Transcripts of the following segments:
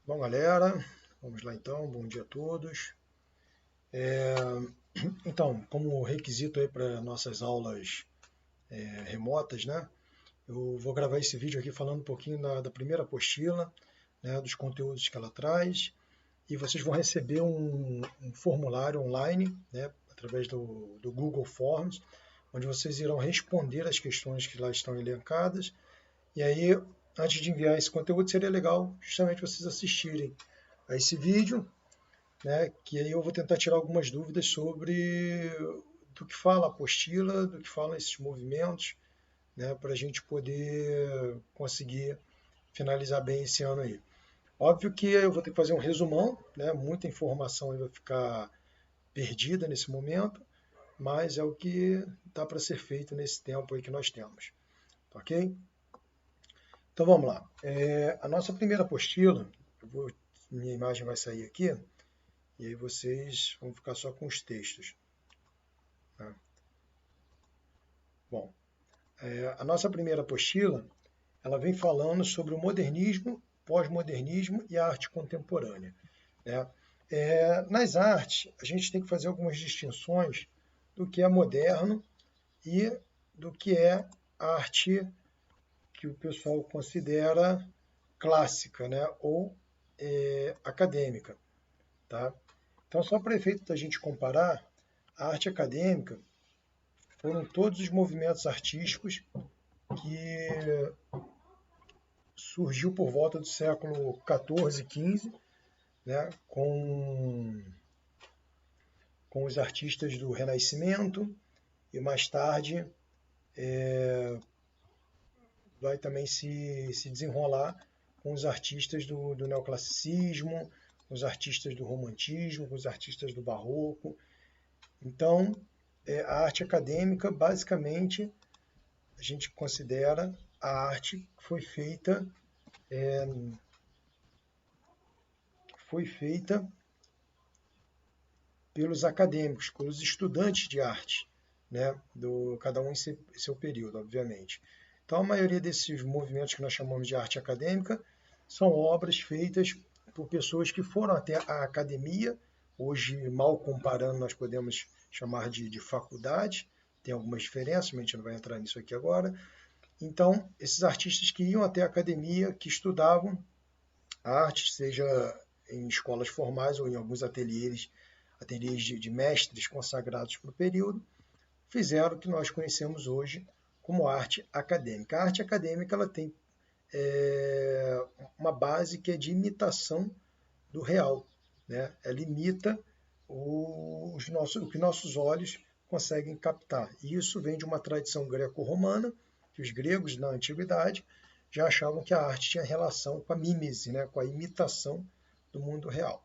Bom, galera, vamos lá então, bom dia a todos. Então, como requisito aí para nossas aulas remotas, né? Eu vou gravar esse vídeo aqui falando um pouquinho da primeira apostila, né, dos conteúdos que ela traz, e vocês vão receber um formulário online, né, através do Google Forms, onde vocês irão responder as questões que lá estão elencadas, e aí, antes de enviar esse conteúdo, seria legal justamente vocês assistirem a esse vídeo, né, que aí eu vou tentar tirar algumas dúvidas sobre do que fala a apostila, do que falam esses movimentos, né, para a gente poder conseguir finalizar bem esse ano aí. Óbvio que eu vou ter que fazer um resumão, né, muita informação aí vai ficar perdida nesse momento, mas é o que dá para ser feito nesse tempo aí que nós temos, tá ok? Então vamos lá. A nossa primeira apostila, minha imagem vai sair aqui, e aí vocês vão ficar só com os textos. Tá? Bom, a nossa primeira apostila, ela vem falando sobre o modernismo, pós-modernismo e a arte contemporânea. Né? Nas artes, a gente tem que fazer algumas distinções do que é moderno e do que é arte que o pessoal considera clássica, né? Ou acadêmica. Tá? Então, só para efeito da gente comparar, a arte acadêmica foram todos os movimentos artísticos que surgiu por volta do século XIV e XV, né, com os artistas do Renascimento, e mais tarde vai também se desenrolar com os artistas do neoclassicismo, com os artistas do romantismo, com os artistas do barroco. Então, a arte acadêmica, basicamente, a gente considera a arte que foi feita pelos acadêmicos, pelos estudantes de arte, né, cada um em seu período, obviamente. Então, a maioria desses movimentos que nós chamamos de arte acadêmica são obras feitas por pessoas que foram até a academia. Hoje, mal comparando, nós podemos chamar de faculdade, tem algumas diferenças, mas a gente não vai entrar nisso aqui agora. Então, esses artistas que iam até a academia, que estudavam a arte, seja em escolas formais ou em alguns ateliês de mestres consagrados para o período, fizeram o que nós conhecemos hoje como arte acadêmica. A arte acadêmica ela tem uma base que é de imitação do real, né? Ela imita o que nossos olhos conseguem captar. E isso vem de uma tradição greco-romana, que os gregos, na antiguidade, já achavam que a arte tinha relação com a mímese, né? Com a imitação do mundo real.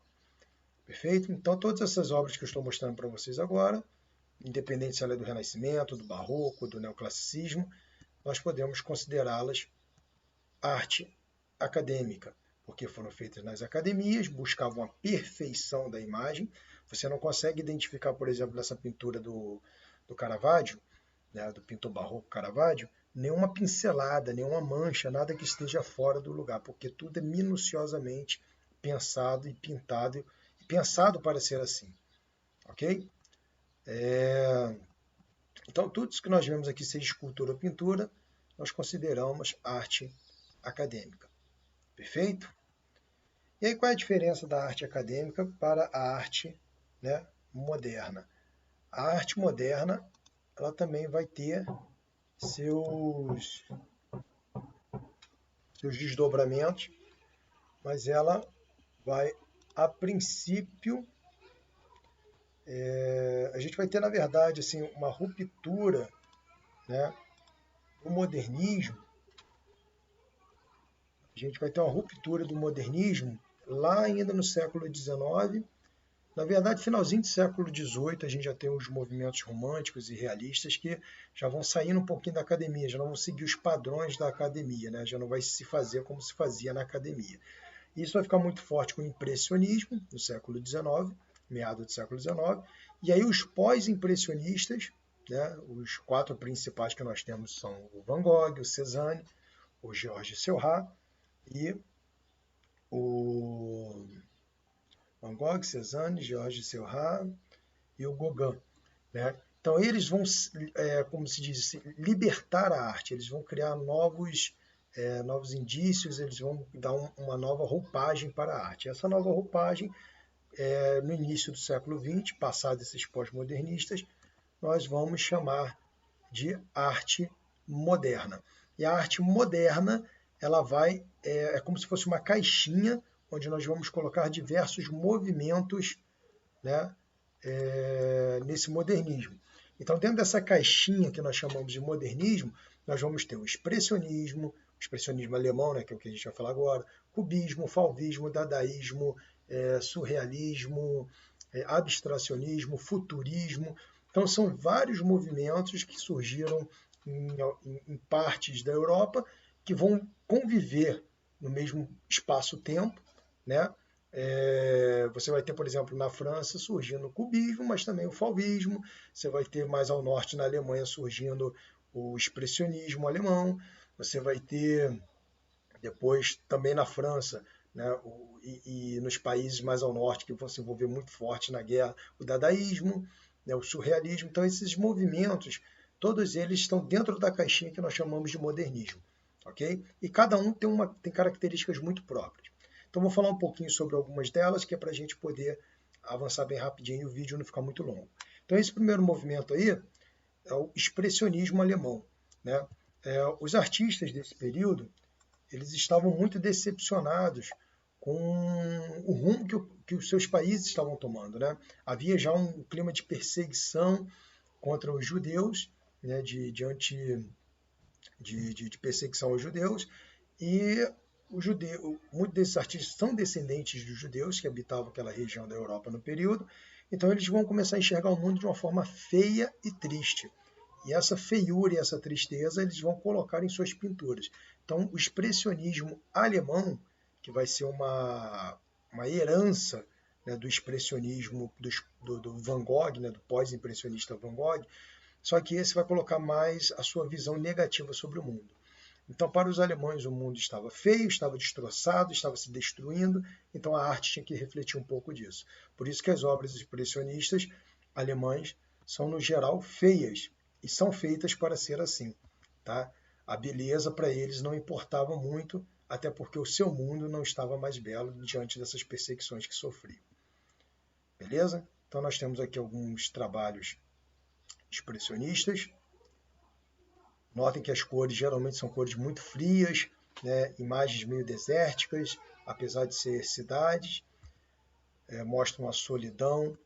Perfeito? Então, todas essas obras que eu estou mostrando para vocês agora, independente se ela é do Renascimento, do Barroco, do Neoclassicismo, nós podemos considerá-las arte acadêmica, porque foram feitas nas academias, buscavam a perfeição da imagem. Você não consegue identificar, por exemplo, nessa pintura do Caravaggio, né, do pintor barroco Caravaggio, nenhuma pincelada, nenhuma mancha, nada que esteja fora do lugar, porque tudo é minuciosamente pensado e pintado, e pensado para ser assim. Ok? Então, tudo isso que nós vemos aqui, seja escultura ou pintura, nós consideramos arte acadêmica. Perfeito? E aí, qual é a diferença da arte acadêmica para a arte, né, moderna? A arte moderna, ela também vai ter seus desdobramentos, mas ela vai, a princípio, a gente vai ter, na verdade, assim, uma ruptura, né, do modernismo. A gente vai ter uma ruptura do modernismo lá ainda no século XIX. Na verdade, finalzinho do século XVIII, a gente já tem os movimentos românticos e realistas que já vão saindo um pouquinho da academia, já não vão seguir os padrões da academia, né? Já não vai se fazer como se fazia na academia. Isso vai ficar muito forte com o impressionismo, no século XIX, meado do século XIX, e aí os pós-impressionistas, né? Os quatro principais que nós temos são o Van Gogh, o Cézanne, o Georges Seurat e o Van Gogh, Cézanne, Georges Seurat e o Gauguin, né? Então eles vão, como se diz, libertar a arte, eles vão criar novos indícios, eles vão dar uma nova roupagem para a arte. Essa nova roupagem, no início do século XX, passados esses pós-modernistas, nós vamos chamar de arte moderna. E a arte moderna, ela vai, é como se fosse uma caixinha onde nós vamos colocar diversos movimentos, né, nesse modernismo. Então, dentro dessa caixinha que nós chamamos de modernismo, nós vamos ter o expressionismo alemão, né, que é o que a gente vai falar agora, cubismo, fauvismo, dadaísmo, surrealismo, abstracionismo, futurismo. Então, são vários movimentos que surgiram em partes da Europa que vão conviver no mesmo espaço-tempo, né? Você vai ter, por exemplo, na França surgindo o cubismo, mas também o fauvismo. Você vai ter mais ao norte, na Alemanha, surgindo o expressionismo alemão. Você vai ter depois também na França, né, e nos países mais ao norte que vão se envolver muito forte na guerra, o dadaísmo, né, o surrealismo. Então esses movimentos, todos eles estão dentro da caixinha que nós chamamos de modernismo, ok? E cada um tem características muito próprias. Então vou falar um pouquinho sobre algumas delas, que é para a gente poder avançar bem rapidinho e o vídeo não ficar muito longo. Então esse primeiro movimento aí é o expressionismo alemão, né? Os artistas desse período, eles estavam muito decepcionados com o rumo que os seus países estavam tomando, né? Havia já um clima de perseguição contra os judeus, né? de perseguição aos judeus, e muitos desses artistas são descendentes dos judeus que habitavam aquela região da Europa no período, então eles vão começar a enxergar o mundo de uma forma feia e triste. E essa feiura e essa tristeza eles vão colocar em suas pinturas. Então, o expressionismo alemão, que vai ser uma herança, né, do expressionismo do Van Gogh, né, do pós-impressionista Van Gogh, só que esse vai colocar mais a sua visão negativa sobre o mundo. Então, para os alemães, o mundo estava feio, estava destroçado, estava se destruindo, então a arte tinha que refletir um pouco disso. Por isso que as obras expressionistas alemães são, no geral, feias, e são feitas para ser assim, tá? A beleza para eles não importava muito, até porque o seu mundo não estava mais belo diante dessas perseguições que sofriam. Beleza? Então nós temos aqui alguns trabalhos expressionistas. Notem que as cores geralmente são cores muito frias, né? Imagens meio desérticas, apesar de ser cidades, mostram a solidão,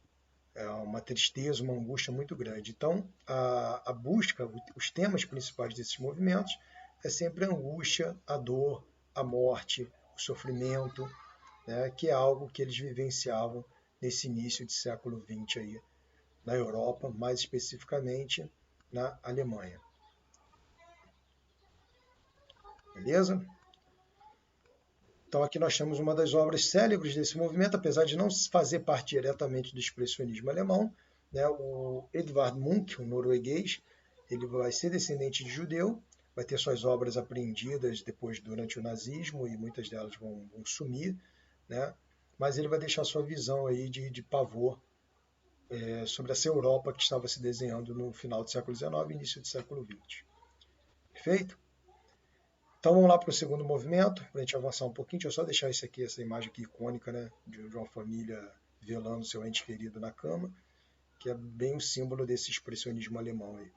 uma tristeza, uma angústia muito grande. Então, a busca, os temas principais desses movimentos é sempre a angústia, a dor, a morte, o sofrimento, né, que é algo que eles vivenciavam nesse início de século XX aí, na Europa, mais especificamente na Alemanha. Beleza? Então aqui nós temos uma das obras célebres desse movimento, apesar de não fazer parte diretamente do expressionismo alemão, né? O Edvard Munch, um norueguês, ele vai ser descendente de judeu, vai ter suas obras apreendidas depois durante o nazismo e muitas delas vão sumir, né? Mas ele vai deixar sua visão aí de pavor sobre essa Europa que estava se desenhando no final do século XIX e início do século XX. Perfeito? Então vamos lá para o segundo movimento, para a gente avançar um pouquinho. Deixa eu só deixar essa imagem aqui icônica, né, de uma família velando seu ente querido na cama, que é bem o símbolo desse expressionismo alemão aí.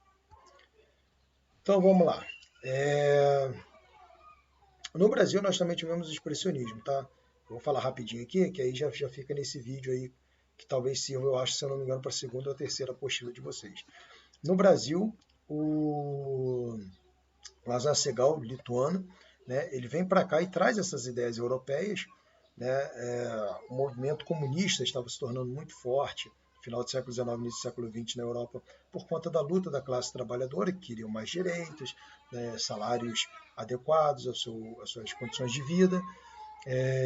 Então vamos lá. No Brasil nós também tivemos o expressionismo, tá? Eu vou falar rapidinho aqui, que aí já fica nesse vídeo aí, que talvez sirva, eu acho, se eu não me engano, para a segunda ou a terceira apostila de vocês. No Brasil, o Lazar Segal, lituano, né, ele vem para cá e traz essas ideias europeias, né, o movimento comunista estava se tornando muito forte no final do século XIX, início do século XX na Europa, por conta da luta da classe trabalhadora, que queriam mais direitos, né, salários adequados às suas condições de vida,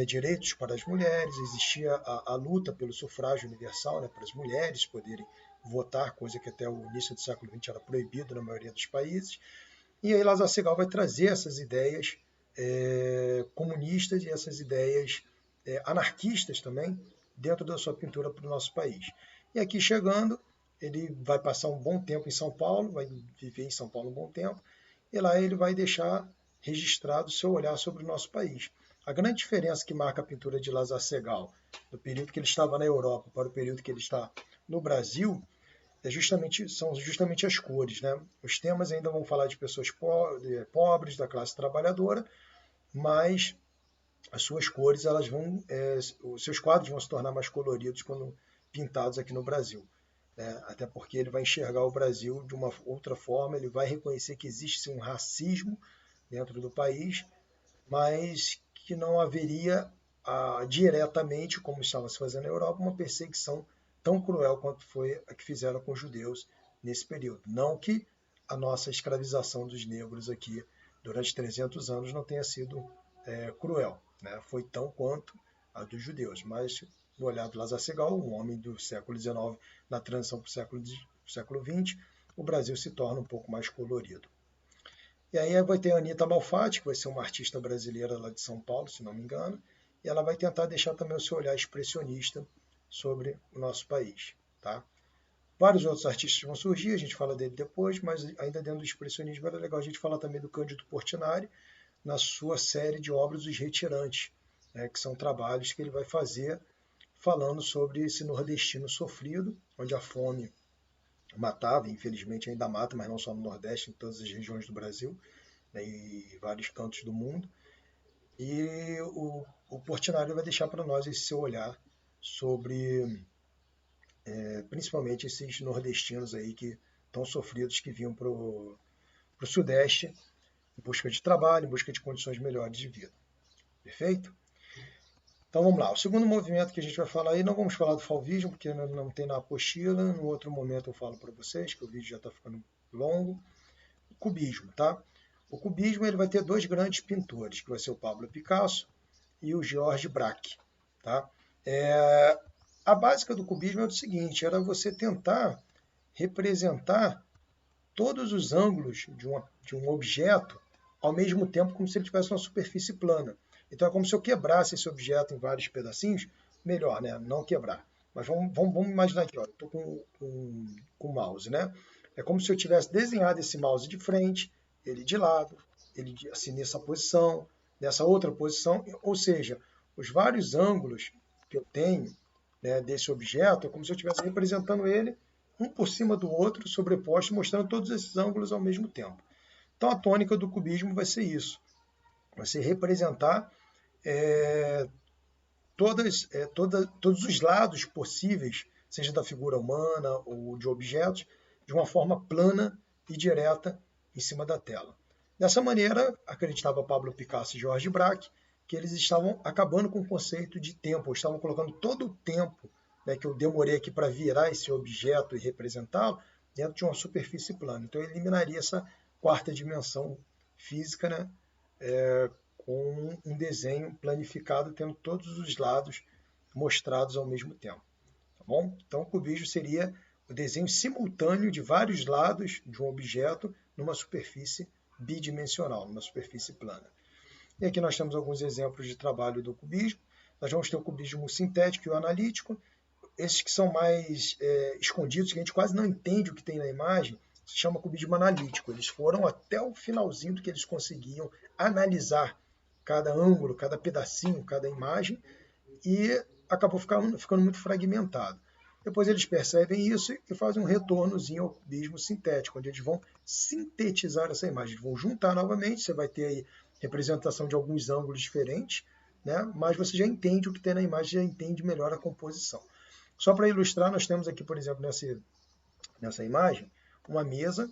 direitos para as mulheres, existia a luta pelo sufrágio universal, né, para as mulheres poderem votar, coisa que até o início do século XX era proibido na maioria dos países. E aí Lazar Segal vai trazer essas ideias comunistas e essas ideias anarquistas também, dentro da sua pintura para o nosso país. E aqui chegando, ele vai passar um bom tempo em São Paulo, vai viver em São Paulo um bom tempo, e lá ele vai deixar registrado o seu olhar sobre o nosso país. A grande diferença que marca a pintura de Lázaro Segall, do período que ele estava na Europa para o período que ele está no Brasil, são justamente as cores, né? Os temas ainda vão falar de pessoas pobres, da classe trabalhadora, mas as suas cores, os seus quadros vão se tornar mais coloridos quando pintados aqui no Brasil. Né? Até porque ele vai enxergar o Brasil de uma outra forma, ele vai reconhecer que existe um racismo dentro do país, mas que não haveria diretamente, como estava se fazendo na Europa, uma perseguição tão cruel quanto foi a que fizeram com os judeus nesse período. Não que a nossa escravização dos negros aqui durante 300 anos não tenha sido cruel, né? Foi tão quanto a dos judeus, mas no olhar do Lázaro Segall, um homem do século XIX, na transição para o século XX, o Brasil se torna um pouco mais colorido. E aí vai ter a Anita Malfatti, que vai ser uma artista brasileira lá de São Paulo, se não me engano, e ela vai tentar deixar também o seu olhar expressionista sobre o nosso país. Tá? Vários outros artistas vão surgir, a gente fala dele depois, mas ainda dentro do expressionismo era legal a gente falar também do Cândido Portinari, na sua série de obras Os Retirantes, né, que são trabalhos que ele vai fazer falando sobre esse nordestino sofrido, onde a fome matava, infelizmente ainda mata, mas não só no Nordeste, em todas as regiões do Brasil, né, e vários cantos do mundo. E o Portinari vai deixar para nós esse seu olhar sobre, principalmente, esses nordestinos aí que tão sofridos, que vinham para o Sudeste em busca de trabalho, em busca de condições melhores de vida. Perfeito? Então vamos lá. O segundo movimento que a gente vai falar aí, não vamos falar do Fauvismo, porque não tem na apostila. No outro momento eu falo para vocês, que o vídeo já está ficando longo. O Cubismo, tá? O Cubismo ele vai ter dois grandes pintores, que vai ser o Pablo Picasso e o Georges Braque, tá? A básica do Cubismo é o seguinte, era você tentar representar todos os ângulos de um objeto ao mesmo tempo como se ele tivesse uma superfície plana. Então é como se eu quebrasse esse objeto em vários pedacinhos, melhor, né? Não quebrar. Mas vamos imaginar aqui, ó, eu estou com o mouse, né? É como se eu tivesse desenhado esse mouse de frente, ele de lado, ele assim nessa posição, nessa outra posição, ou seja, os vários ângulos que eu tenho, né, desse objeto, é como se eu estivesse representando ele um por cima do outro, sobreposto, mostrando todos esses ângulos ao mesmo tempo. Então a tônica do cubismo vai ser isso, vai ser representar todos os lados possíveis, seja da figura humana ou de objetos, de uma forma plana e direta em cima da tela. Dessa maneira, acreditava Pablo Picasso e Georges Braque que eles estavam acabando com o conceito de tempo, estavam colocando todo o tempo, né, que eu demorei aqui para virar esse objeto e representá-lo dentro de uma superfície plana. Então, eu eliminaria essa quarta dimensão física, né, com um desenho planificado, tendo todos os lados mostrados ao mesmo tempo. Tá bom? Então, o cubismo seria o desenho simultâneo de vários lados de um objeto numa superfície bidimensional, numa superfície plana. E aqui nós temos alguns exemplos de trabalho do cubismo. Nós vamos ter o cubismo sintético e o analítico. Esses que são mais escondidos, que a gente quase não entende o que tem na imagem, se chama cubismo analítico. Eles foram até o finalzinho do que eles conseguiam analisar cada ângulo, cada pedacinho, cada imagem, e acabou ficando muito fragmentado. Depois eles percebem isso e fazem um retornozinho ao cubismo sintético, onde eles vão sintetizar essa imagem. Eles vão juntar novamente, você vai ter aí representação de alguns ângulos diferentes, né? Mas você já entende o que tem na imagem, já entende melhor a composição. Só para ilustrar, nós temos aqui, por exemplo, nessa imagem, uma mesa,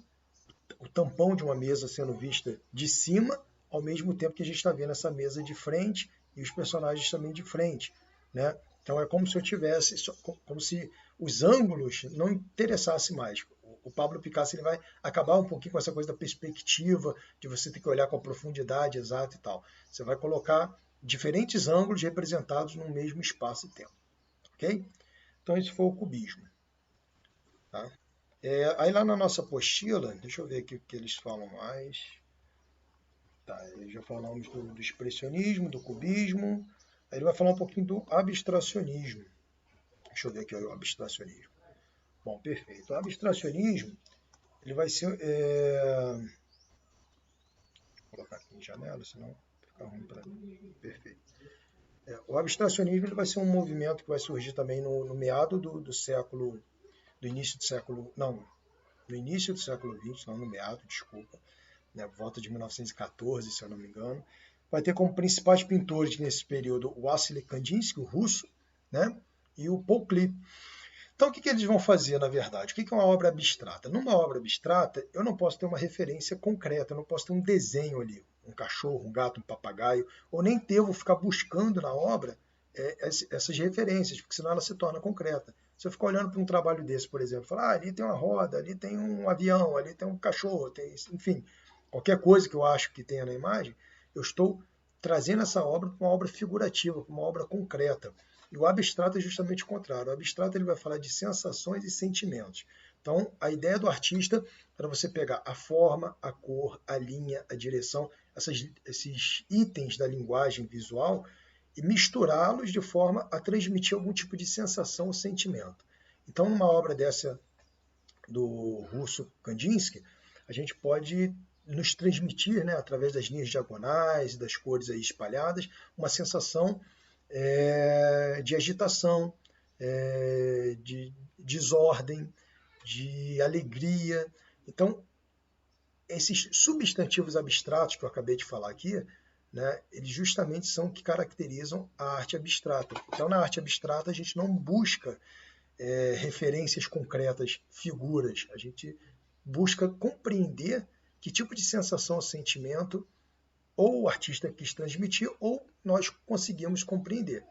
o tampão de uma mesa sendo vista de cima, ao mesmo tempo que a gente está vendo essa mesa de frente e os personagens também de frente, né? Então é como se eu tivesse, como se os ângulos não interessassem mais. O Pablo Picasso ele vai acabar um pouquinho com essa coisa da perspectiva, de você ter que olhar com a profundidade exata e tal. Você vai colocar diferentes ângulos representados no mesmo espaço e tempo. Ok? Então esse foi o cubismo. Tá? Aí lá na nossa apostila, deixa eu ver aqui o que eles falam mais. Tá, já falamos do expressionismo, do cubismo. Aí ele vai falar um pouquinho do abstracionismo. Deixa eu ver aqui o abstracionismo. Bom, perfeito. O abstracionismo, ele vai ser... Vou colocar aqui em janela, senão fica ruim para mim. Perfeito. O abstracionismo ele vai ser um movimento que vai surgir também no meado do século... Do início do século... Não, no início do século XX, não no meado, desculpa. Né, volta de 1914, se eu não me engano. Vai ter como principais pintores nesse período o Wassily Kandinsky, o russo, né, e o Paul Klee. Então, o que eles vão fazer, na verdade? O que é uma obra abstrata? Numa obra abstrata, eu não posso ter uma referência concreta, eu não posso ter um desenho ali, um cachorro, um gato, um papagaio, ou nem devo ficar buscando na obra essas referências, porque senão ela se torna concreta. Se eu ficar olhando para um trabalho desse, por exemplo, falar, ali tem uma roda, ali tem um avião, ali tem um cachorro, enfim, qualquer coisa que eu acho que tenha na imagem, eu estou trazendo essa obra para uma obra figurativa, para uma obra concreta. E o abstrato é justamente o contrário. O abstrato ele vai falar de sensações e sentimentos. Então, a ideia do artista era você pegar a forma, a cor, a linha, a direção, esses itens da linguagem visual e misturá-los de forma a transmitir algum tipo de sensação ou sentimento. Então, numa obra dessa do russo Kandinsky, a gente pode nos transmitir, né, através das linhas diagonais e das cores aí espalhadas, uma sensação de agitação, de desordem, de alegria. Então, esses substantivos abstratos que eu acabei de falar aqui, né, eles justamente são que caracterizam a arte abstrata. Então, na arte abstrata, a gente não busca referências concretas, figuras. A gente busca compreender que tipo de sensação ou sentimento ou o artista quis transmitir ou nós conseguimos compreender,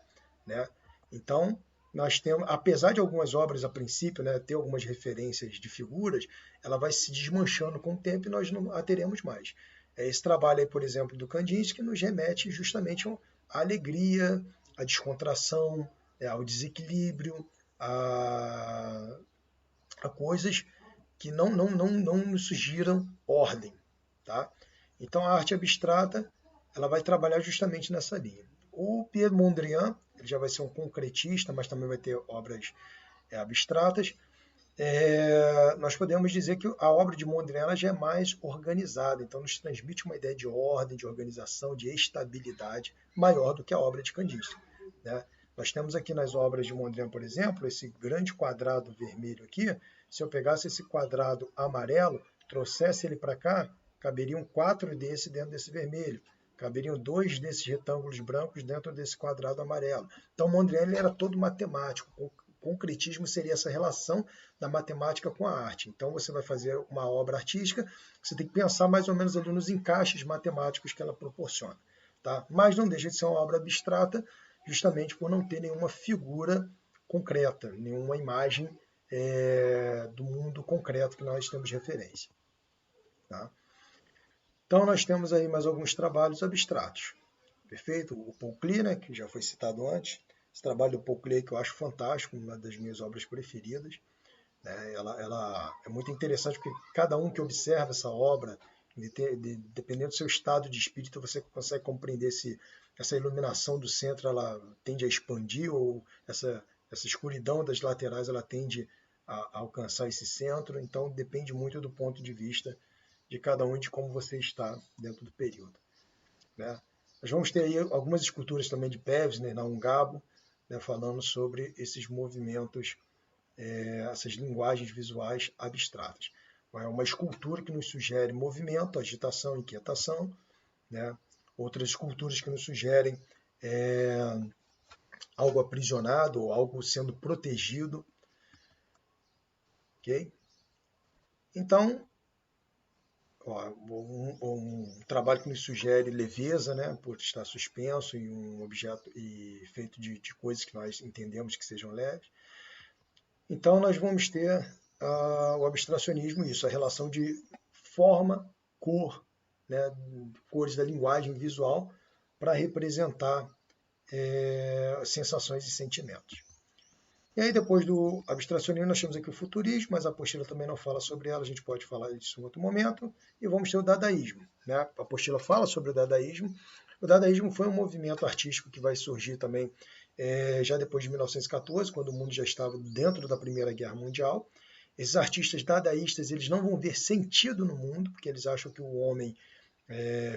né? Então, nós temos, apesar de algumas obras a princípio, né, ter algumas referências de figuras, ela vai se desmanchando com o tempo e nós não a teremos mais. Esse trabalho aí, por exemplo, do Kandinsky nos remete justamente à alegria, à descontração, ao desequilíbrio, a coisas que não nos sugiram ordem, tá? Então, a arte abstrata ela vai trabalhar justamente nessa linha. O Pierre Mondrian ele já vai ser um concretista, mas também vai ter obras abstratas. Nós podemos dizer que a obra de Mondrian ela já é mais organizada, então nos transmite uma ideia de ordem, de organização, de estabilidade maior do que a obra de Kandinsky, né? Nós temos aqui nas obras de Mondrian, por exemplo, esse grande quadrado vermelho aqui. Se eu pegasse esse quadrado amarelo, trouxesse ele para cá, caberiam 4 desses dentro desse vermelho. Caberiam 2 desses retângulos brancos dentro desse quadrado amarelo. Então, Mondrian ele era todo matemático. O concretismo seria essa relação da matemática com a arte. Então, você vai fazer uma obra artística, você tem que pensar mais ou menos ali nos encaixes matemáticos que ela proporciona, tá? Mas não deixa de ser uma obra abstrata, justamente por não ter nenhuma figura concreta, nenhuma imagem do mundo concreto que nós temos referência, tá? Então, nós temos aí mais alguns trabalhos abstratos. Perfeito? O Paul Klee, né, que já foi citado antes. Esse trabalho do Paul Klee que eu acho fantástico, uma das minhas obras preferidas. Ela é muito interessante porque cada um que observa essa obra, dependendo do seu estado de espírito, você consegue compreender se essa iluminação do centro ela tende a expandir ou essa escuridão das laterais ela tende a alcançar esse centro. Então, depende muito do ponto de vista de cada um e de como você está dentro do período, né? Nós vamos ter aí algumas esculturas também de Pevsner, na Ungabo, né, falando sobre esses movimentos, essas linguagens visuais abstratas. É uma escultura que nos sugere movimento, agitação, inquietação, né? Outras esculturas que nos sugerem algo aprisionado ou algo sendo protegido. Ok? Então, um trabalho que nos sugere leveza, né, por estar suspenso em um objeto e feito de coisas que nós entendemos que sejam leves. Então, nós vamos ter o abstracionismo, isso, a relação de forma, cor, né, cores da linguagem visual para representar sensações e sentimentos. E aí, depois do abstracionismo, nós temos aqui o futurismo, mas a apostila também não fala sobre ela, a gente pode falar disso em outro momento. E vamos ter o dadaísmo, né? A apostila fala sobre o dadaísmo. O dadaísmo foi um movimento artístico que vai surgir também já depois de 1914, quando o mundo já estava dentro da Primeira Guerra Mundial. Esses artistas dadaístas, eles não vão ver sentido no mundo, porque eles acham que o homem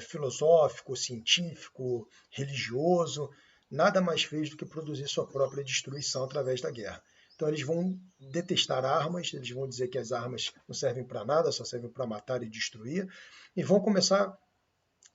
filosófico, científico, religioso, nada mais fez do que produzir sua própria destruição através da guerra. Então eles vão detestar armas, eles vão dizer que as armas não servem para nada, só servem para matar e destruir, e vão começar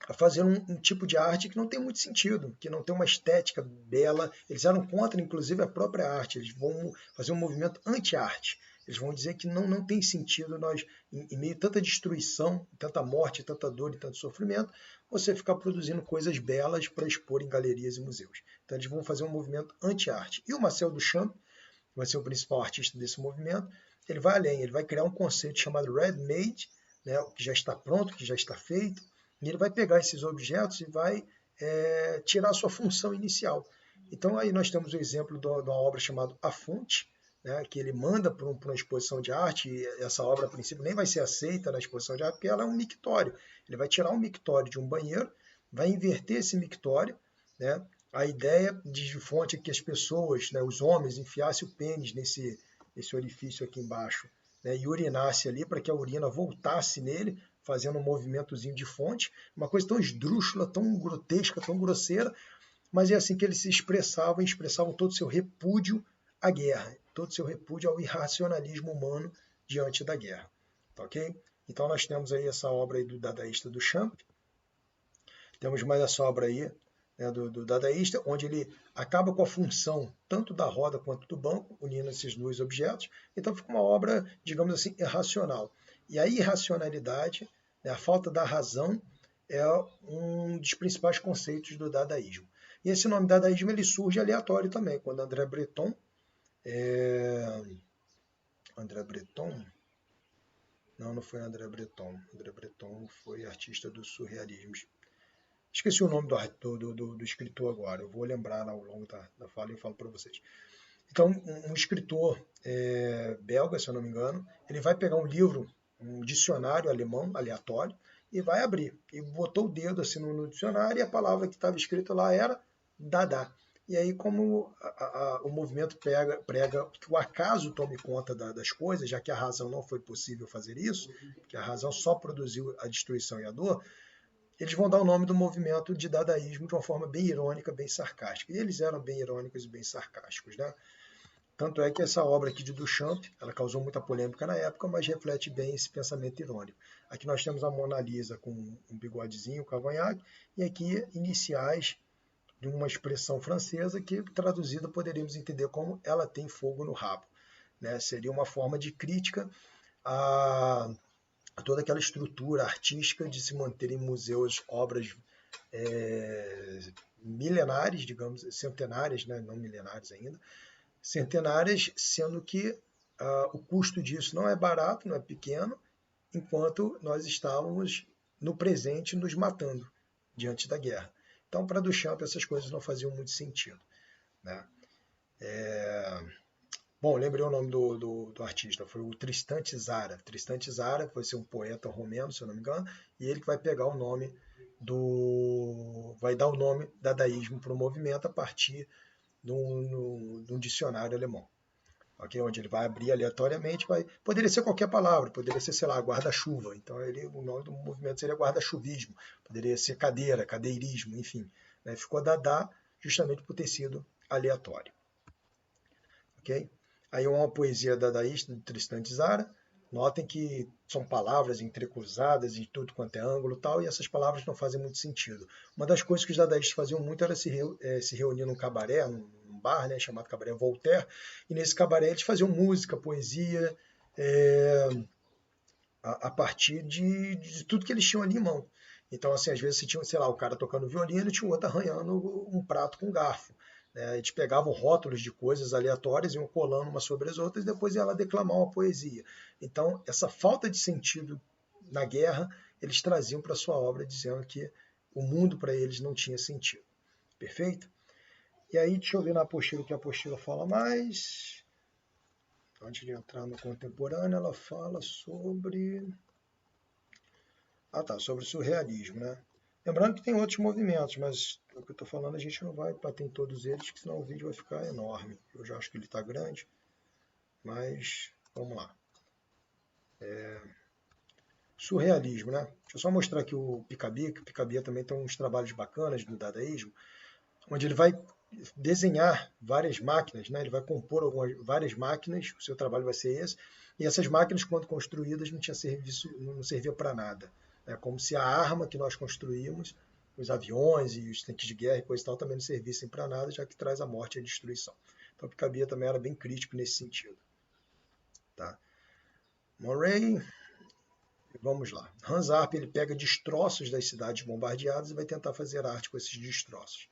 a fazer um tipo de arte que não tem muito sentido, que não tem uma estética bela. Eles eram contra, inclusive, a própria arte. Eles vão fazer um movimento anti-arte. Eles vão dizer que não tem sentido nós, em meio a tanta destruição, tanta morte, tanta dor e tanto sofrimento, você ficar produzindo coisas belas para expor em galerias e museus. Então eles vão fazer um movimento anti-arte. E o Marcel Duchamp, que vai ser o principal artista desse movimento, ele vai além, ele vai criar um conceito chamado ready-made, né, que já está pronto, que já está feito, e ele vai pegar esses objetos e vai tirar a sua função inicial. Então aí nós temos o exemplo de uma obra chamada A Fonte, né, que ele manda para uma exposição de arte, e essa obra a princípio nem vai ser aceita na exposição de arte, porque ela é um mictório. Ele vai tirar um mictório de um banheiro, vai inverter esse mictório, né? A ideia de fonte é que as pessoas, né, os homens, enfiassem o pênis nesse orifício aqui embaixo, né, e urinasse ali para que a urina voltasse nele, fazendo um movimentozinho de fonte, uma coisa tão esdrúxula, tão grotesca, tão grosseira, mas é assim que eles se expressavam todo o seu repúdio à guerra, todo o seu repúdio ao irracionalismo humano diante da guerra. Tá ok? Então nós temos aí essa obra aí do dadaísta Duchamp, temos mais essa obra aí, né, do dadaísta, onde ele acaba com a função tanto da roda quanto do banco, unindo esses dois objetos. Então fica uma obra, digamos assim, irracional. E a irracionalidade, né, a falta da razão, é um dos principais conceitos do dadaísmo. E esse nome dadaísmo ele surge aleatório também, quando André Breton, não foi André Breton. André Breton foi artista do surrealismo. Esqueci o nome do escritor agora, eu vou lembrar ao longo da fala e eu falo para vocês. Então, um escritor belga, se eu não me engano, ele vai pegar um livro, um dicionário alemão aleatório, e vai abrir. E botou o dedo assim no dicionário e a palavra que estava escrita lá era Dada. E aí, como o movimento prega que o acaso tome conta das coisas, já que a razão não foi possível fazer isso, que a razão só produziu a destruição e a dor, eles vão dar o nome do movimento de dadaísmo de uma forma bem irônica, bem sarcástica. E eles eram bem irônicos e bem sarcásticos, né? Tanto é que essa obra aqui de Duchamp, ela causou muita polêmica na época, mas reflete bem esse pensamento irônico. Aqui nós temos a Mona Lisa com um bigodezinho, um cavanhaque, e aqui iniciais de uma expressão francesa que, traduzida, poderíamos entender como ela tem fogo no rabo. Né? Seria uma forma de crítica a toda aquela estrutura artística de se manter em museus obras milenares, digamos, centenárias, né? Não milenares ainda, centenárias, sendo que o custo disso não é barato, não é pequeno, enquanto nós estávamos no presente nos matando diante da guerra. Então, para Duchamp, essas coisas não faziam muito sentido. Né? Bom, lembrei o nome do artista, foi o Tristan Tzara. Tristan Tzara foi ser um poeta romeno, se eu não me engano, e ele que vai pegar o nome vai dar o nome dadaísmo para o movimento a partir de um dicionário alemão. Okay? Onde ele vai abrir aleatoriamente, poderia ser qualquer palavra, poderia ser, sei lá, guarda-chuva. Então o nome do movimento seria guarda-chuvismo, poderia ser cadeira, cadeirismo, enfim. Né? Ficou Dada justamente por ter sido aleatório. Okay? Aí uma poesia dadaísta de Tristan Tzara. Notem que são palavras entrecruzadas em tudo quanto é ângulo e tal, e essas palavras não fazem muito sentido. Uma das coisas que os dadaístas faziam muito era se reunir num cabaré, num bar, né, chamado Cabaré Voltaire, e nesse cabaré eles faziam música, poesia, a partir de tudo que eles tinham ali em mão. Então, assim, às vezes você tinha, sei lá, o cara tocando violino e tinha o outro arranhando um prato com garfo. Né? Eles pegavam rótulos de coisas aleatórias, iam colando umas sobre as outras e depois iam lá declamar uma poesia. Então, essa falta de sentido na guerra, eles traziam para a sua obra, dizendo que o mundo para eles não tinha sentido. Perfeito? E aí, deixa eu ver na apostila o que a apostila fala mais. Antes de entrar no contemporâneo, ela fala sobre... sobre o surrealismo, né? Lembrando que tem outros movimentos, mas o que eu estou falando a gente não vai bater em todos eles, porque senão o vídeo vai ficar enorme. Eu já acho que ele está grande, mas vamos lá. Surrealismo, né? Deixa eu só mostrar aqui o Picabia, que o Picabia também tem uns trabalhos bacanas do dadaísmo, onde ele vai desenhar várias máquinas, né? Ele vai compor várias máquinas, o seu trabalho vai ser esse, e essas máquinas, quando construídas, não servia para nada. É como se a arma que nós construímos, os aviões e os tanques de guerra e coisa e tal, também não servissem para nada, já que traz a morte e a destruição. Então, Picabia também era bem crítico nesse sentido. Tá? Murray, vamos lá. Hans Arp ele pega destroços das cidades bombardeadas e vai tentar fazer arte com esses destroços.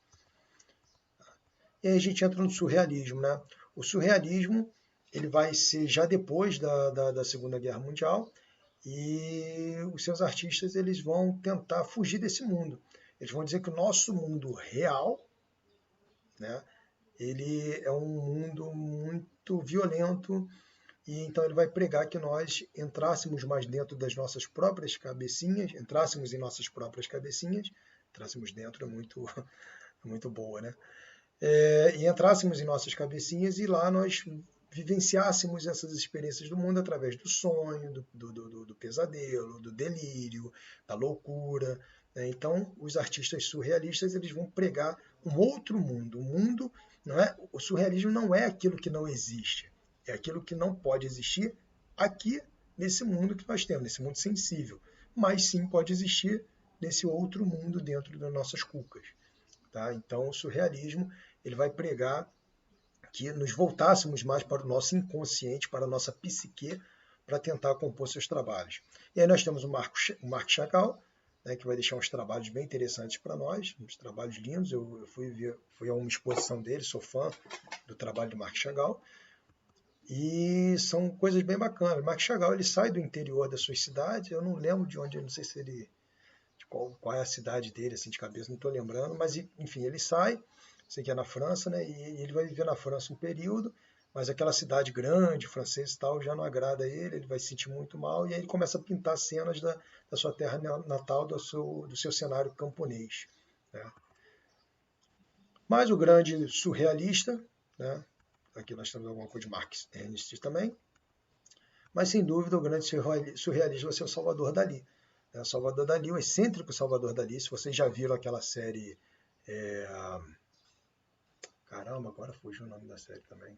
E aí a gente entra no surrealismo, né? O surrealismo ele vai ser já depois da Segunda Guerra Mundial e os seus artistas eles vão tentar fugir desse mundo. Eles vão dizer que o nosso mundo real, né, ele é um mundo muito violento e então ele vai pregar que nós entrássemos mais dentro das nossas próprias cabecinhas, entrássemos em nossas próprias cabecinhas, entrássemos dentro é muito, muito boa, né? E entrássemos em nossas cabecinhas e lá nós vivenciássemos essas experiências do mundo através do sonho, do pesadelo, do delírio, da loucura. Né? Então, os artistas surrealistas eles vão pregar um outro mundo. O mundo não é, o surrealismo não é aquilo que não existe, é aquilo que não pode existir aqui nesse mundo que nós temos, nesse mundo sensível, mas sim pode existir nesse outro mundo dentro das nossas cucas. Tá? Então, o surrealismo ele vai pregar que nos voltássemos mais para o nosso inconsciente, para a nossa psique, para tentar compor seus trabalhos. E aí nós temos o Marc Chagall, né, que vai deixar uns trabalhos bem interessantes para nós, uns trabalhos lindos. Eu fui a uma exposição dele, sou fã do trabalho do Marc Chagall, e são coisas bem bacanas. O Marc Chagall ele sai do interior da sua cidade, eu não lembro de onde, eu não sei se ele qual é a cidade dele, assim, de cabeça, não estou lembrando, mas enfim, ele sai, sei que é na França, né, e ele vai viver na França um período, mas aquela cidade grande, francesa e tal, já não agrada a ele, ele vai se sentir muito mal, e aí ele começa a pintar cenas da sua terra natal, do seu cenário camponês. Né. Mas o grande surrealista, né, aqui nós temos alguma coisa de Marx Ernst também, mas sem dúvida o grande surrealista vai ser o Salvador Dalí. O Salvador Dalí, o excêntrico Salvador Dalí, se vocês já viram aquela série. É... Caramba, agora fugiu o nome da série também.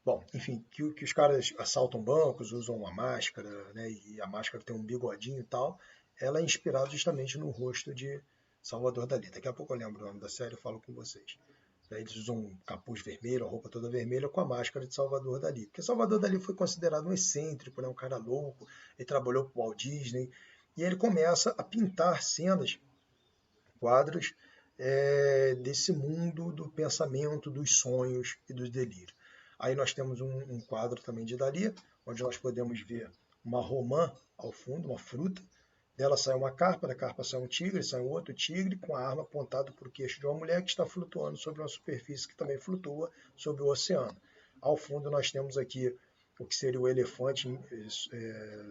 Bom, enfim, que os caras assaltam bancos, usam uma máscara, né, e a máscara tem um bigodinho e tal. Ela é inspirada justamente no rosto de Salvador Dalí. Daqui a pouco eu lembro o nome da série e falo com vocês. Eles usam um capuz vermelho, a roupa toda vermelha, com a máscara de Salvador Dalí. Porque Salvador Dalí foi considerado um excêntrico, né, um cara louco, ele trabalhou para o Walt Disney, e ele começa a pintar cenas, quadros, desse mundo do pensamento, dos sonhos e dos delírios. Aí nós temos um quadro também de Dalí, onde nós podemos ver uma romã ao fundo, uma fruta, dela sai uma carpa, da carpa sai um tigre, sai um outro tigre com a arma apontada para o queixo de uma mulher que está flutuando sobre uma superfície que também flutua sobre o oceano. Ao fundo nós temos aqui o que seria o elefante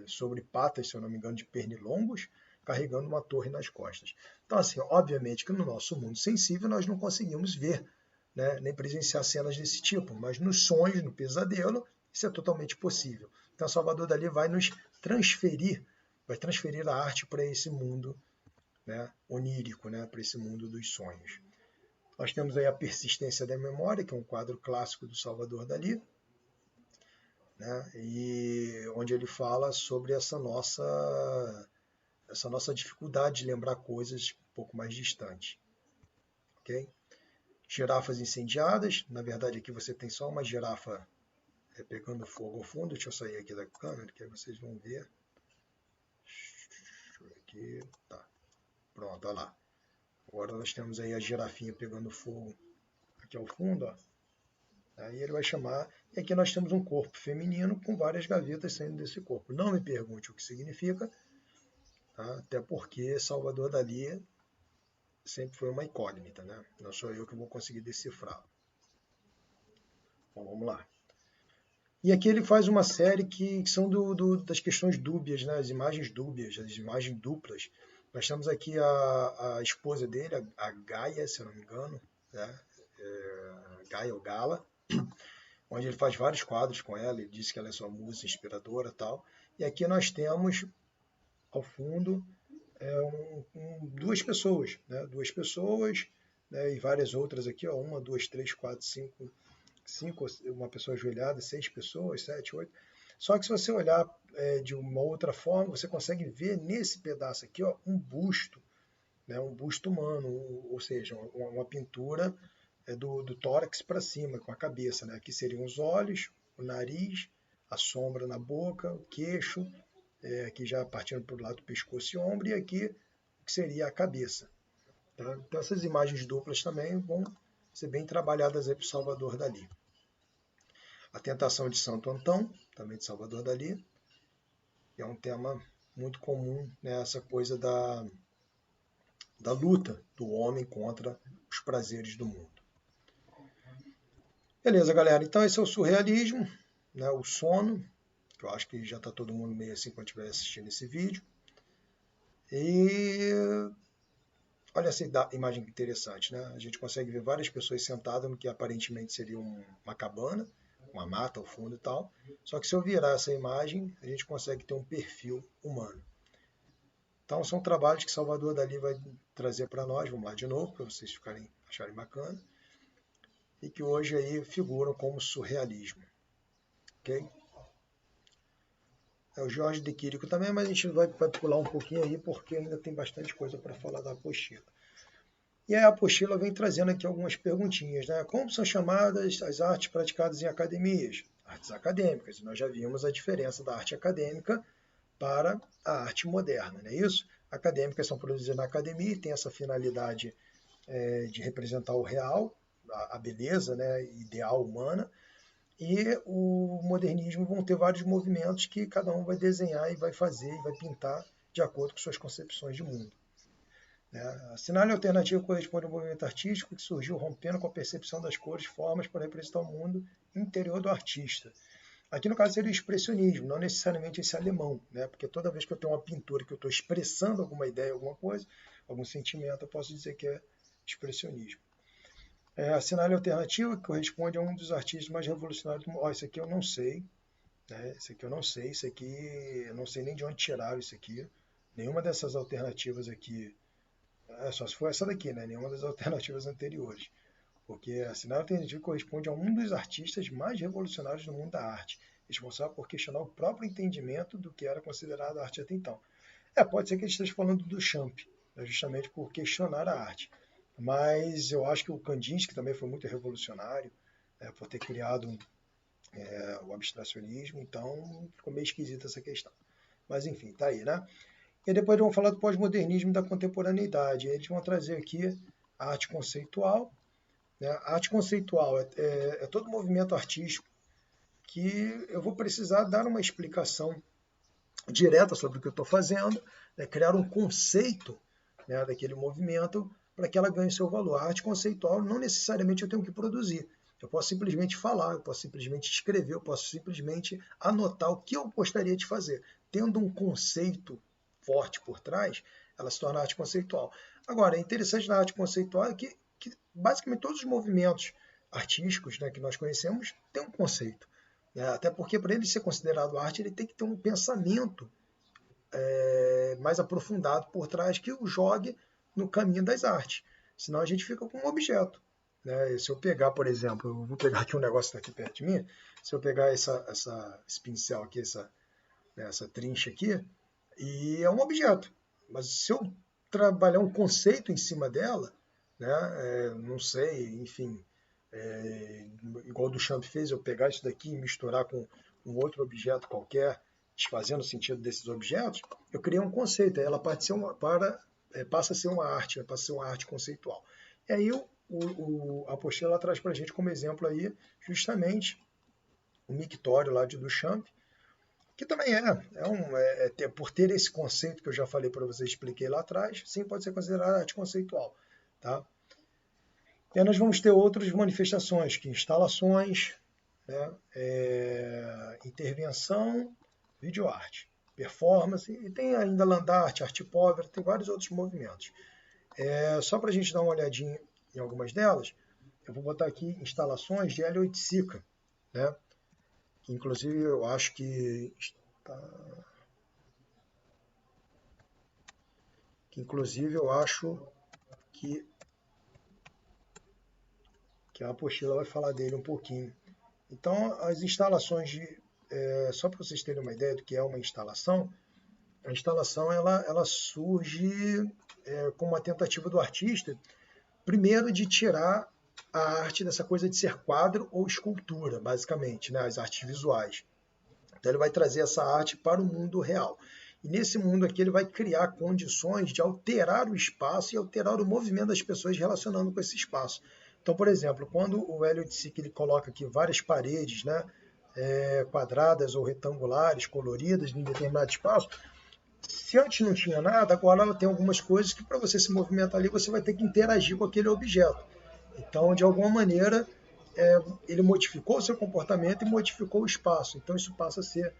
sobre patas, se eu não me engano, de pernilongos, carregando uma torre nas costas. Então, assim, obviamente que no nosso mundo sensível nós não conseguimos ver, né, nem presenciar cenas desse tipo, mas nos sonhos, no pesadelo, isso é totalmente possível. Então, Salvador Dalí vai transferir a arte para esse mundo, né, onírico, né, para esse mundo dos sonhos. Nós temos aí a Persistência da Memória, que é um quadro clássico do Salvador Dalí, né, e onde ele fala sobre essa nossa dificuldade de lembrar coisas um pouco mais distantes. Okay? Girafas incendiadas, na verdade aqui você tem só uma girafa pegando fogo ao fundo. Deixa eu sair aqui da câmera, que aí vocês vão ver. Aqui, tá. Pronto, olha lá. Agora nós temos aí a girafinha pegando fogo aqui ao fundo, ó. Aí ele vai chamar, e aqui nós temos um corpo feminino com várias gavetas saindo desse corpo. Não me pergunte o que significa, tá? Até porque Salvador Dalí sempre foi uma incógnita, né? Não sou eu que vou conseguir decifrar. Bom, vamos lá. E aqui ele faz uma série que são das questões dúbias, né? As imagens dúbias, as imagens duplas. Nós temos aqui a esposa dele, a Gaia, se eu não me engano, né? Gaia ou Gala, onde ele faz vários quadros com ela, ele diz que ela é sua musa inspiradora e tal. E aqui nós temos, ao fundo, duas pessoas, né? Duas pessoas, né? E várias outras aqui, ó, 1, 2, 3, 4, 5, uma pessoa ajoelhada, 6 pessoas, 7, 8. Só que se você olhar de uma outra forma, você consegue ver nesse pedaço aqui, ó, um busto, né? Um busto humano, ou seja, uma pintura do tórax para cima, com a cabeça, né? Aqui seriam os olhos, o nariz, a sombra na boca, o queixo, aqui já partindo para o lado do pescoço e ombro, e aqui o que seria a cabeça. Tá? Então essas imagens duplas também vão ser bem trabalhadas aí para o Salvador Dalí. A Tentação de Santo Antão, também de Salvador Dalí, é um tema muito comum, né? Essa coisa da luta do homem contra os prazeres do mundo. Beleza, galera. Então esse é o surrealismo, né? O sono, que eu acho que já está todo mundo meio assim quando estiver assistindo esse vídeo. E olha essa imagem interessante, né? A gente consegue ver várias pessoas sentadas no que aparentemente seria uma cabana, uma mata ao fundo e tal. Só que se eu virar essa imagem, a gente consegue ter um perfil humano. Então são trabalhos que Salvador Dalí vai trazer para nós, vamos lá de novo, para vocês acharem bacana, e que hoje aí figuram como surrealismo. Ok? É o Jorge de Quirico também, mas a gente vai pular um pouquinho aí, porque ainda tem bastante coisa para falar da apostila. E a apostila vem trazendo aqui algumas perguntinhas, né? Como são chamadas as artes praticadas em academias? Artes acadêmicas. Nós já vimos a diferença da arte acadêmica para a arte moderna, não é isso? Acadêmicas são produzidas na academia e têm essa finalidade de representar o real, a beleza, né, ideal humana, e o modernismo vão ter vários movimentos que cada um vai desenhar e vai fazer e vai pintar de acordo com suas concepções de mundo. A cenário alternativo corresponde ao movimento artístico que surgiu rompendo com a percepção das cores e formas para representar o mundo interior do artista. Aqui no caso seria o expressionismo, não necessariamente esse alemão, né? Porque toda vez que eu tenho uma pintura que eu estou expressando alguma ideia, alguma coisa, algum sentimento, eu posso dizer que é expressionismo. A cenário alternativo que corresponde a um dos artistas mais revolucionários do mundo. Isso aqui eu não sei, né? Isso aqui eu não sei, isso aqui eu não sei nem de onde tiraram isso aqui. Nenhuma dessas alternativas aqui, só se for essa daqui, né? Nenhuma das alternativas anteriores. Porque a cenário alternativo corresponde a um dos artistas mais revolucionários do mundo da arte, responsável por questionar o próprio entendimento do que era considerado arte até então. Pode ser que ele esteja falando do Duchamp, né, justamente por questionar a arte. Mas eu acho que o Kandinsky também foi muito revolucionário, por ter criado o abstracionismo, então ficou meio esquisita essa questão. Mas enfim, tá aí, né? E depois vamos falar do pós-modernismo e da contemporaneidade. Eles vão trazer aqui a arte conceitual. Né? A arte conceitual é todo movimento artístico que eu vou precisar dar uma explicação direta sobre o que eu estou fazendo, né? Criar um conceito, né, daquele movimento para que ela ganhe seu valor. A arte conceitual não necessariamente eu tenho que produzir. Eu posso simplesmente falar, eu posso simplesmente escrever, eu posso simplesmente anotar o que eu gostaria de fazer. Tendo um conceito forte por trás, ela se torna arte conceitual. Agora, é interessante na arte conceitual que basicamente todos os movimentos artísticos, né, que nós conhecemos têm um conceito. Até porque para ele ser considerado arte, ele tem que ter um pensamento mais aprofundado por trás que o jogue no caminho das artes. Senão a gente fica com um objeto. Né? Se eu pegar, por exemplo, eu vou pegar aqui um negócio aqui perto de mim, se eu pegar esse pincel aqui, essa trincha aqui, e é um objeto. Mas se eu trabalhar um conceito em cima dela, né, não sei, enfim, igual o Duchamp fez, eu pegar isso daqui e misturar com um outro objeto qualquer, desfazendo o sentido desses objetos, eu criei um conceito, aí ela passa a ser uma arte, passa a ser uma arte conceitual. E aí a apostila traz para a gente como exemplo aí justamente o mictório lá de Duchamp, que também por ter esse conceito que eu já falei para vocês, expliquei lá atrás, sim, pode ser considerado arte conceitual. Tá? E aí nós vamos ter outras manifestações, que instalações, né, intervenção, videoarte. performance, e tem ainda land art, art power, tem vários outros movimentos. Só para a gente dar uma olhadinha em algumas delas, eu vou botar aqui instalações de L8Sica, né? Que inclusive eu acho que que a apostila vai falar dele um pouquinho. Então, as instalações só para vocês terem uma ideia do que é uma instalação, a instalação ela surge como uma tentativa do artista, primeiro de tirar a arte dessa coisa de ser quadro ou escultura, basicamente, né, as artes visuais. Então ele vai trazer essa arte para o mundo real. E nesse mundo aqui ele vai criar condições de alterar o espaço e alterar o movimento das pessoas relacionando com esse espaço. Então, por exemplo, quando o Elliot Sick ele coloca aqui várias paredes, né, quadradas ou retangulares, coloridas em determinado espaço, se antes não tinha nada, agora ela tem algumas coisas que para você se movimentar ali você vai ter que interagir com aquele objeto. Então, de alguma maneira, ele modificou o seu comportamento e modificou o espaço. Então, isso passa a ser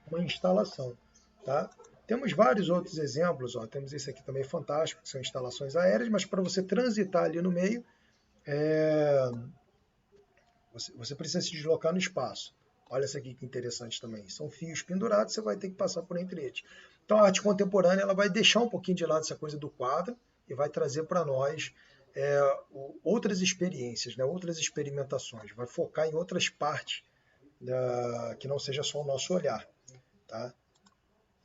uma instalação. Tá? Temos vários outros exemplos. Ó. Temos esse aqui também fantástico, que são instalações aéreas, mas para você transitar ali no meio, você precisa se deslocar no espaço. Olha essa aqui que interessante também. São fios pendurados, você vai ter que passar por entre eles. Então, a arte contemporânea ela vai deixar um pouquinho de lado essa coisa do quadro e vai trazer para nós outras experiências, né? Outras experimentações. Vai focar em outras partes que não seja só o nosso olhar. Tá?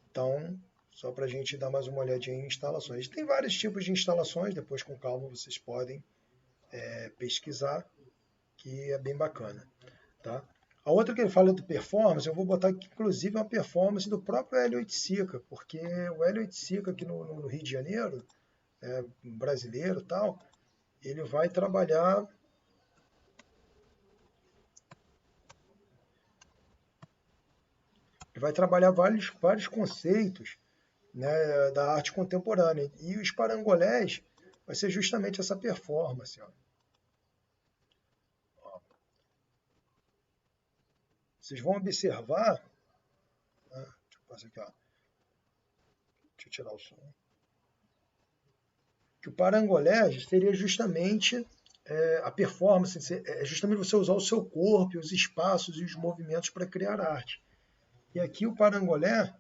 Então, só para a gente dar mais uma olhadinha em instalações. Tem vários tipos de instalações, depois com calma vocês podem pesquisar, que é bem bacana. Tá? A outra que ele fala do performance, eu vou botar aqui, inclusive, uma performance do próprio L8Sica, porque o L8Sica aqui no Rio de Janeiro, brasileiro e tal, ele vai trabalhar vários conceitos, né, da arte contemporânea. E os parangolés vai ser justamente essa performance. Ó. Vocês vão observar. Deixa eu fazer aqui, ó. Deixa eu tirar o som. Que o parangolés seria justamente a performance, justamente você usar o seu corpo, os espaços e os movimentos para criar arte. E aqui o parangolé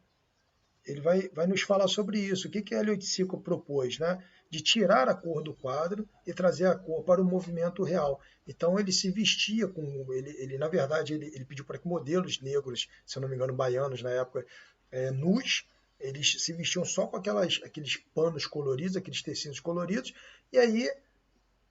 ele vai nos falar sobre isso. O que a L8Sica propôs? Né? De tirar a cor do quadro e trazer a cor para o movimento real. Então ele se vestia com... Ele na verdade, ele pediu para que modelos negros, se eu não me engano, baianos na época, nus, eles se vestiam só com aqueles panos coloridos, aqueles tecidos coloridos, e aí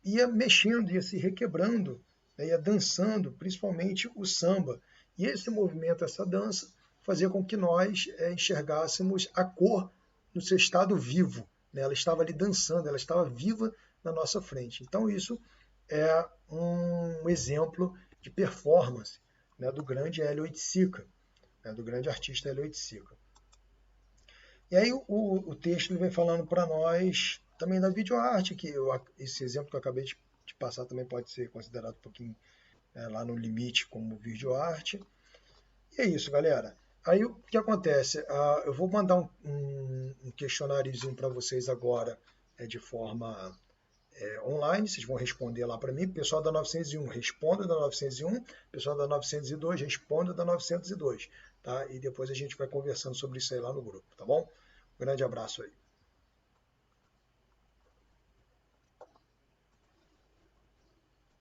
ia mexendo, ia se requebrando, né? Ia dançando, principalmente o samba. E esse movimento, essa dança, fazia com que nós enxergássemos a cor no seu estado vivo. Né? Ela estava ali dançando, ela estava viva na nossa frente. Então isso é um exemplo de performance, né, do grande L8Sica, né, do grande artista L8Sica. E aí o texto ele vem falando para nós também da videoarte, que esse exemplo que eu acabei de passar também pode ser considerado um pouquinho lá no limite como videoarte. E é isso, galera. Aí o que acontece? Eu vou mandar um questionáriozinho para vocês agora de forma online, vocês vão responder lá para mim. Pessoal da 901, responda da 901. Pessoal da 902, responda da 902. Tá? E depois a gente vai conversando sobre isso aí lá no grupo, tá bom? Um grande abraço aí.